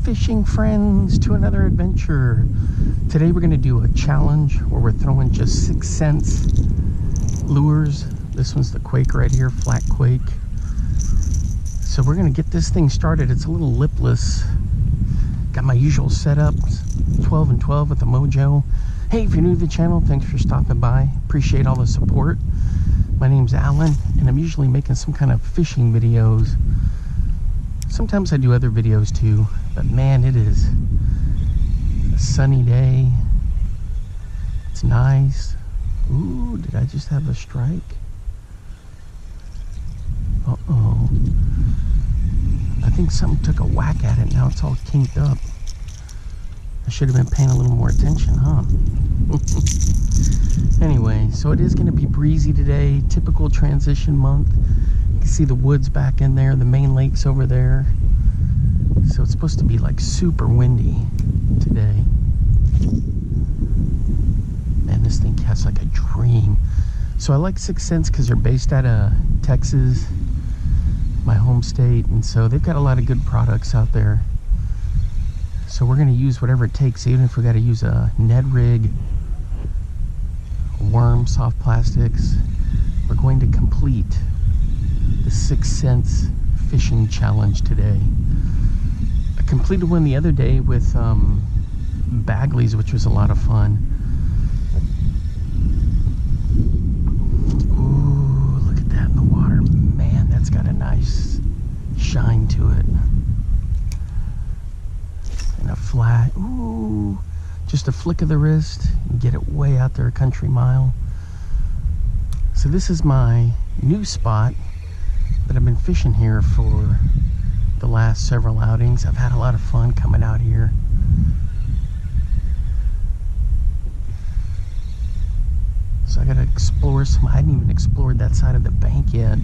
fishing friends, to another adventure. Today we're going to do a challenge where we're throwing just 6 cents lures. This one's the Quake right here, flat Quake. So we're going to get this thing started. It's a little lipless. Got my usual setup, 12 and 12 with the Mojo. Hey, if you're new to the channel, thanks for stopping by. Appreciate all the support. My name's Alan, and I'm usually making some kind of fishing videos. Sometimes I do other videos too, but man, it is a sunny day. It's nice. Ooh, did I just have a strike? Uh-oh. I think something took a whack at it. Now it's all kinked up. I should have been paying a little more attention, huh? Anyway, so it is going to be breezy today. Typical transition month. You can see the woods back in there. The main lake's over there. So it's supposed to be like super windy today. Man, this thing casts like a dream. So I like 6 cents because they're based out of Texas, my home state. And so they've got a lot of good products out there. So we're going to use whatever it takes, even if we got to use a Ned rig, a worm, soft plastics. We're going to complete the 6 cents fishing challenge today. I completed one the other day with Bagley's, which was a lot of fun. Ooh, look at that in the water. Man, that's got a nice shine to it. And a flat, ooh, just a flick of the wrist and get it way out there a country mile. So this is my new spot, but I've been fishing here for the last several outings. I've had a lot of fun coming out here. So I gotta explore some. I hadn't even explored that side of the bank yet.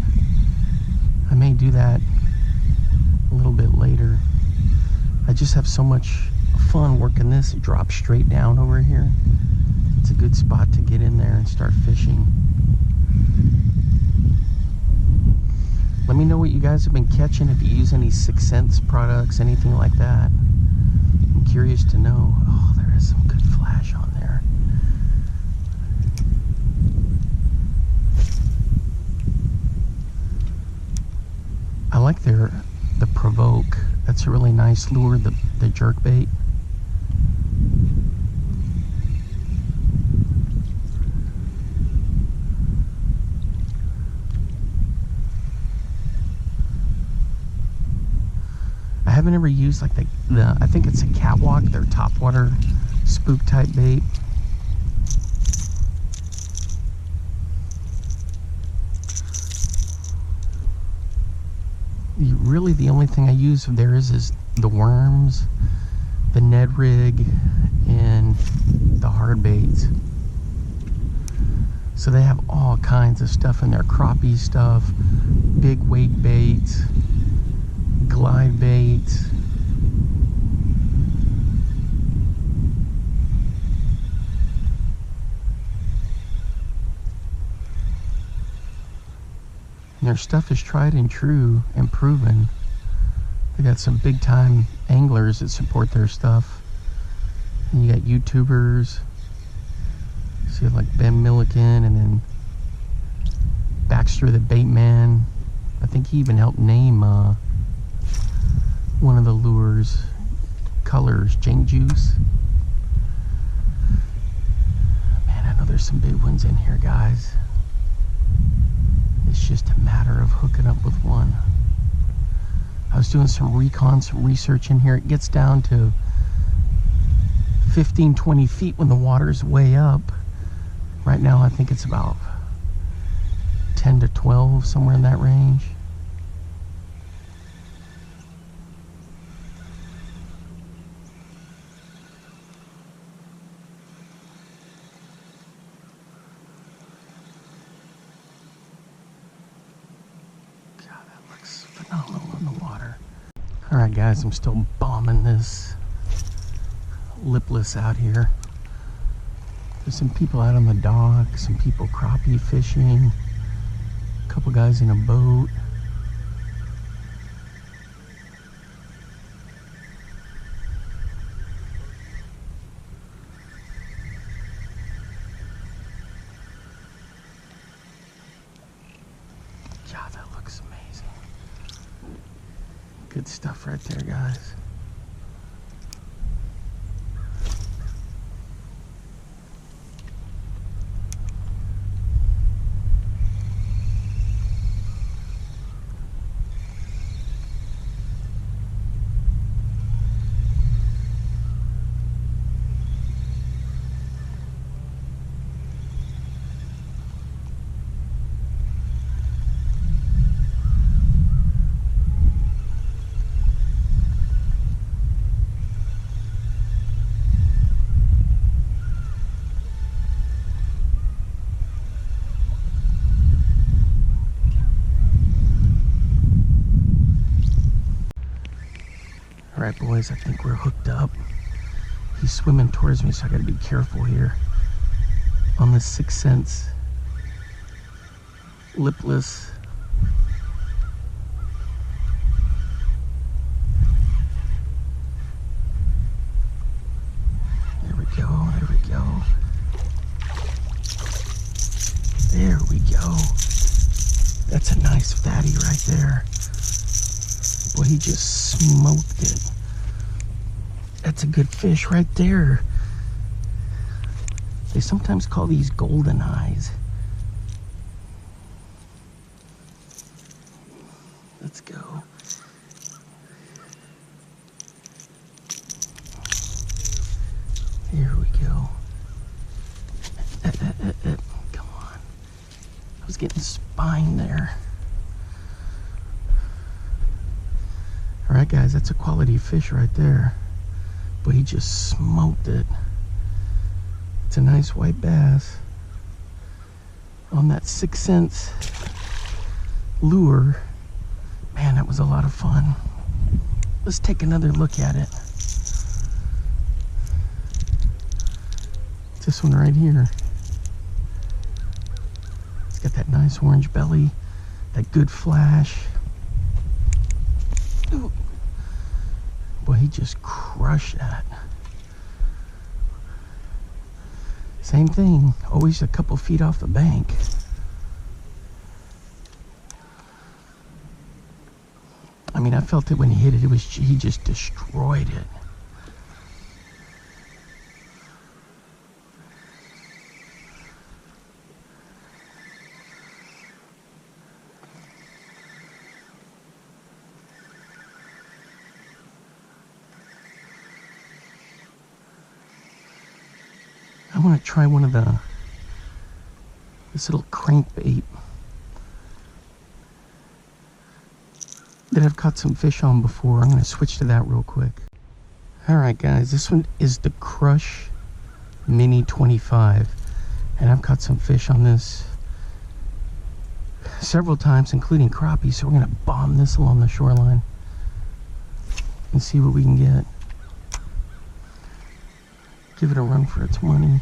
I may do that a little bit later. I just have so much fun working this. It drops straight down over here. It's a good spot to get in there and start fishing. Let me know what you guys have been catching, if you use any 6 cents products, anything like that. I'm curious to know. Oh, there is some good flash on there. I like the Provoke. That's a really nice lure, the jerk bait. I haven't ever used like the I think it's a Catwalk, their topwater spook type bait. Really the only thing I use of theirs is the worms, the Ned rig, and the hard baits. So they have all kinds of stuff in there. Crappie stuff, big weight baits, glide baits. And their stuff is tried and true and proven. They got some big time anglers that support their stuff. And you got YouTubers. So you have like Ben Milliken, and then Baxter the Bait Man. I think he even helped name one of the lures colors, Jink Juice. Man, I know there's some big ones in here, guys. It's just a matter of hooking up with one. I was doing some recon, some research in here. It gets down to 15, 20 feet when the water's way up. Right now, I think it's about 10 to 12, somewhere in that range. Phenomenal in the water. Alright guys, I'm still bombing this lipless out here. There's some people out on the dock, some people crappie fishing, a couple guys in a boat. Good stuff right there, guys. All right, boys, I think we're hooked up. He's swimming towards me, so I gotta be careful here. On the 6 cents lipless. There we go, there we go. There we go. That's a nice fatty right there. Boy, he just smoked it. That's a good fish right there. They sometimes call these golden eyes. Let's go. Here we go. Come on. I was getting spine there. All right, guys, that's a quality fish right there. But he just smoked it. It's a nice white bass on that 6 cents lure. Man, that was a lot of fun. Let's take another look at it. This one right here. It's got that nice orange belly, that good flash. Ooh. Boy, he just crushed that. Same thing, always a couple feet off the bank. I mean, I felt it when he hit it. He just destroyed it. I want to try one of this little crankbait that I've caught some fish on before. I'm going to switch to that real quick. All right, guys, this one is the Crush Mini 25, and I've caught some fish on this several times, including crappie. So we're going to bomb this along the shoreline and see what we can get. Give it a run for its money.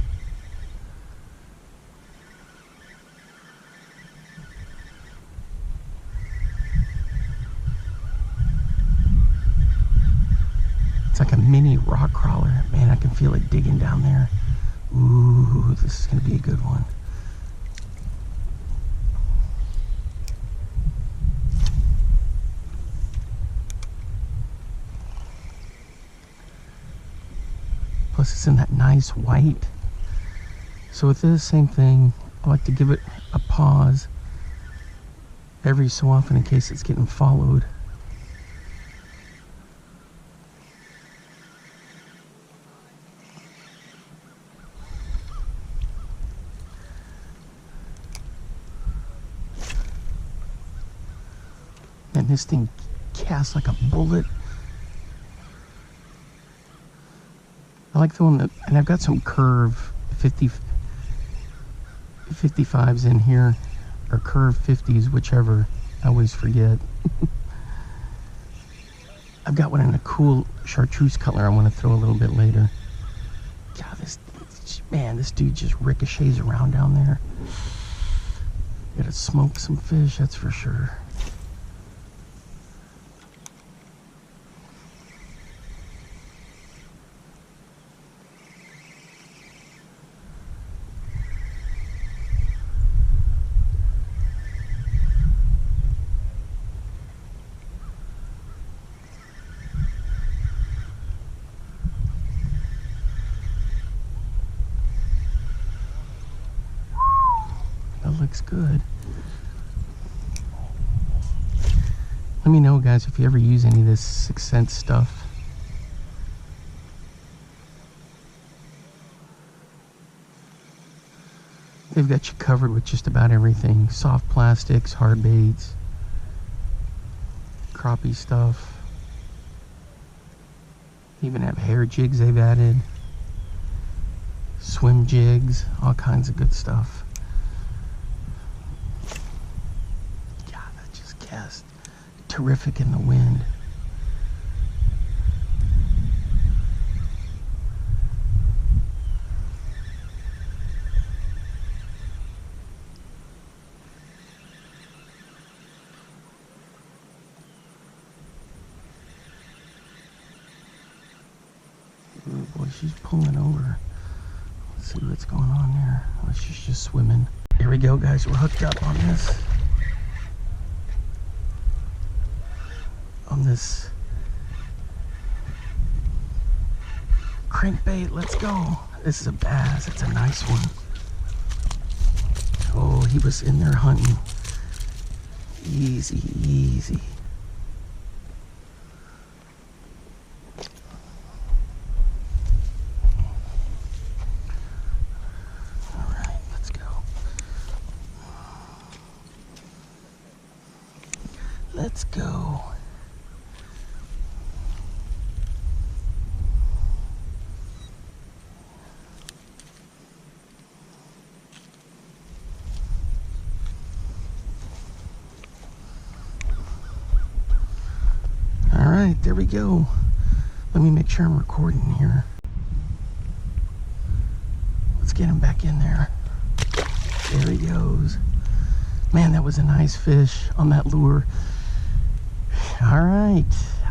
It's like a mini rock crawler. Man, I can feel it digging down there. Ooh, this is gonna be a good one. Plus it's in that nice white. So with this, same thing. I like to give it a pause every so often in case it's getting followed. And this thing casts like a bullet. I like the one that, and I've got some curve 55s in here, or curve 50s, whichever. I always forget. I've got one in a cool chartreuse color I want to throw a little bit later. God, this dude just ricochets around down there. Gotta smoke some fish, that's for sure. looks good. Let me know, guys, if you ever use any of this 6th Sense stuff. They've got you covered with just about everything. Soft plastics, hard baits, crappie stuff. Even have hair jigs they've added. Swim jigs, all kinds of good stuff. God, that just cast terrific in the wind. Ooh, boy, she's pulling over. Let's see what's going on there. Oh, she's just swimming. Here we go, guys. We're hooked up on this crankbait. Let's go. This is a bass. It's a nice one. Oh, he was in there hunting. Easy, easy. Let's go. All right, there we go. Let me make sure I'm recording here. Let's get him back in there. There he goes. Man, that was a nice fish on that lure. All right,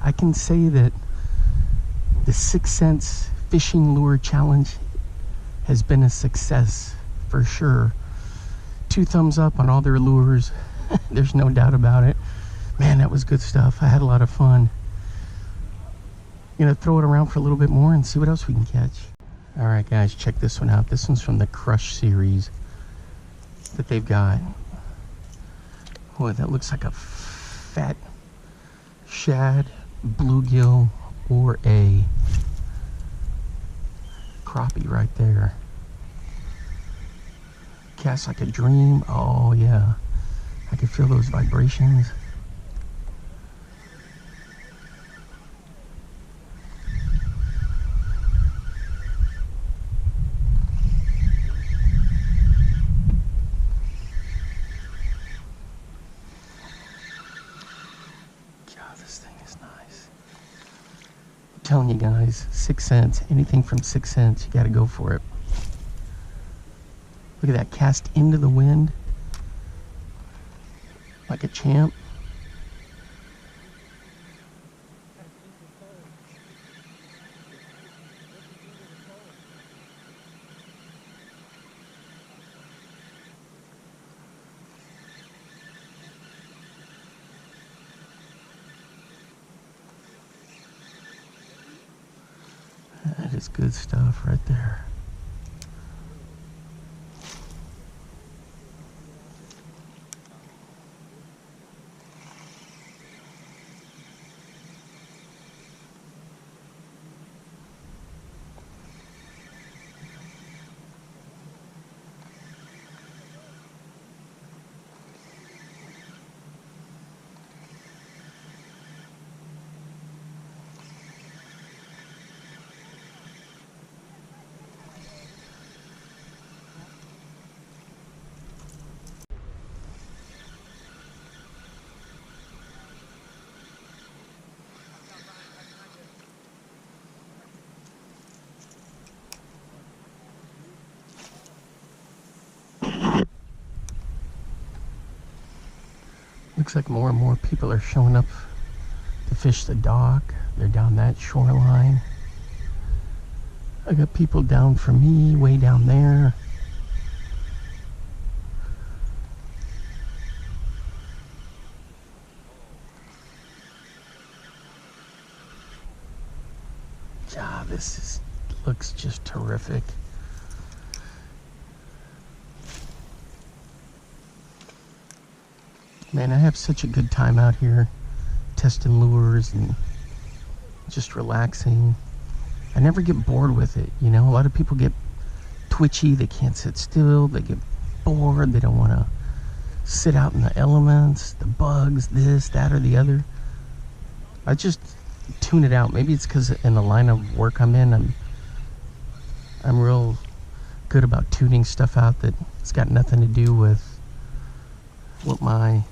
I can say that the 6th Sense fishing lure challenge has been a success for sure. 2 thumbs up on all their lures. There's no doubt about it. Man, that was good stuff. I had a lot of fun. You know, throw it around for a little bit more and see what else we can catch. All right, guys, check this one out. This one's from the Crush series that they've got. Boy, that looks like a fat shad, bluegill, or a crappie right there. Cast like a dream. Oh yeah, I can feel those vibrations. Telling you guys, 6th Sense, anything from 6th Sense, you gotta go for it. Look at that, cast into the wind like a champ. That is good stuff right there. Looks like more and more people are showing up to fish the dock. They're down that shoreline. I got people down from me, way down there. Ah, looks just terrific. Man, I have such a good time out here testing lures and just relaxing. I never get bored with it, you know. A lot of people get twitchy, they can't sit still, they get bored, they don't want to sit out in the elements, the bugs, this, that, or the other. I just tune it out. Maybe it's because in the line of work I'm in, I'm real good about tuning stuff out that it's got nothing to do with what my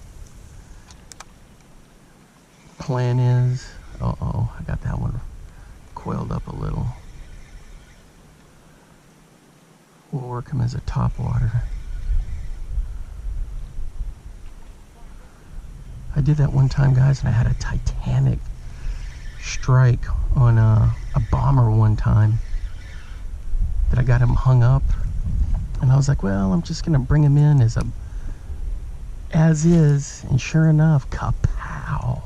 plan is. Uh-oh, I got that one coiled up a little. We'll work him as a topwater. I did that one time, guys, and I had a Titanic strike on a bomber one time that I got him hung up, and I was like, well, I'm just gonna bring him in as is, and sure enough, kapow.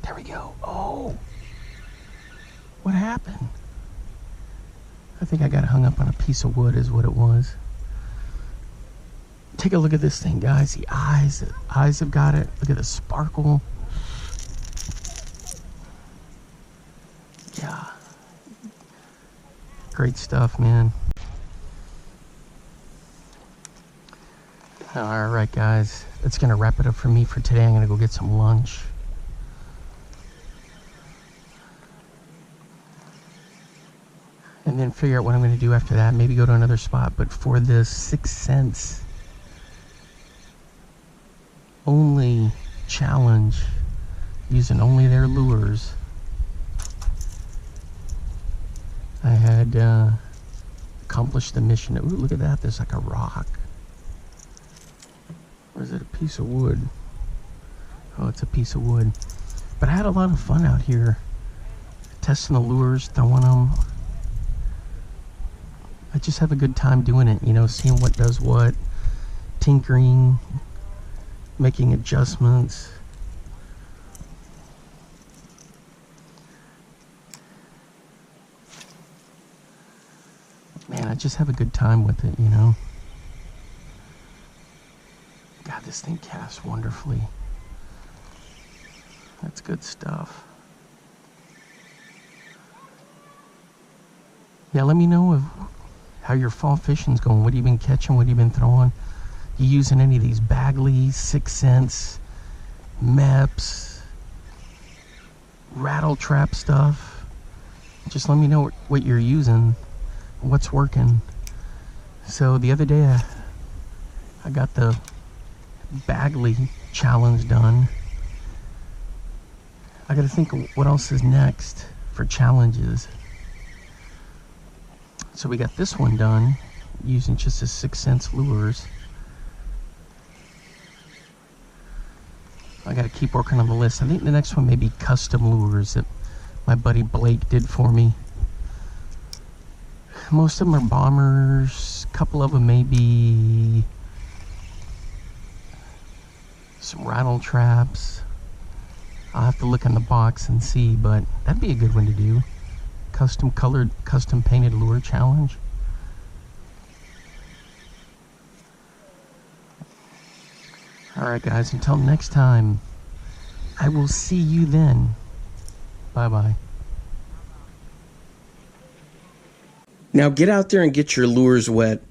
There we go. Oh, what happened? I think I got hung up on a piece of wood is what it was. Take a look at this thing, guys. The eyes have got it. Look at the sparkle. Yeah. Great stuff, man. All right, guys. That's going to wrap it up for me for today. I'm going to go get some lunch. And then figure out what I'm going to do after that. Maybe go to another spot. But for this 6 cents only challenge, using only their lures, I had accomplished the mission. Ooh, look at that. There's like a rock. Or is it a piece of wood? Oh, it's a piece of wood. But I had a lot of fun out here testing the lures, throwing them. I just have a good time doing it, you know, seeing what does what, tinkering, making adjustments. Man, I just have a good time with it, you know. God, this thing casts wonderfully. That's good stuff. Yeah, let me know how your fall fishing's going. What have you been catching? What have you been throwing? You using any of these Bagleys, 6 cents, MEPs, rattle trap stuff? Just let me know what you're using, what's working. So the other day I got the Bagley challenge done. I gotta think of what else is next for challenges. So we got this one done using just the 6 cents lures. I got to keep working on the list. I think the next one may be custom lures that my buddy Blake did for me. Most of them are bombers. A couple of them may be some rattle traps. I'll have to look in the box and see, but that'd be a good one to do. Custom colored, custom painted lure challenge. Alright guys, until next time, I will see you then. Bye-bye. Now get out there and get your lures wet.